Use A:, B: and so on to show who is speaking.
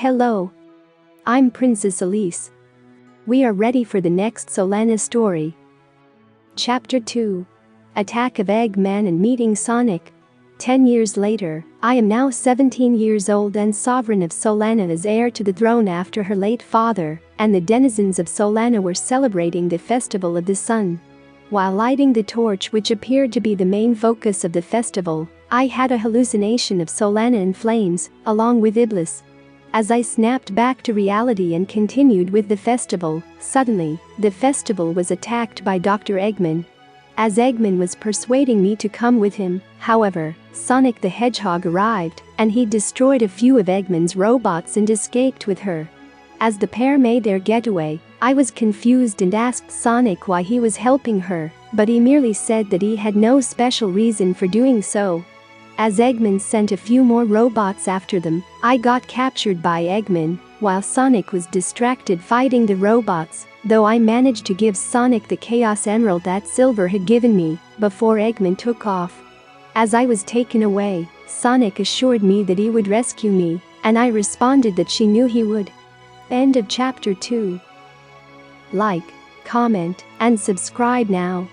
A: Hello. I'm Princess Elise. We are ready for the next Soleanna story. Chapter 2. Attack of Eggman and Meeting Sonic. 10 years later, I am now 17 years old and sovereign of Soleanna as heir to the throne after her late father, and the denizens of Soleanna were celebrating the Festival of the Sun. While lighting the torch, which appeared to be the main focus of the festival, I had a hallucination of Soleanna in flames, along with Elise. As I snapped back to reality and continued with the festival, suddenly, the festival was attacked by Dr. Eggman. As Eggman was persuading me to come with him, however, Sonic the Hedgehog arrived, and he destroyed a few of Eggman's robots and escaped with her. As the pair made their getaway, I was confused and asked Sonic why he was helping her, but he merely said that he had no special reason for doing so. As Eggman sent a few more robots after them, I got captured by Eggman, while Sonic was distracted fighting the robots, though I managed to give Sonic the Chaos Emerald that Silver had given me, before Eggman took off. As I was taken away, Sonic assured me that he would rescue me, and I responded that she knew he would. End of Chapter 2. Like, comment, and subscribe now.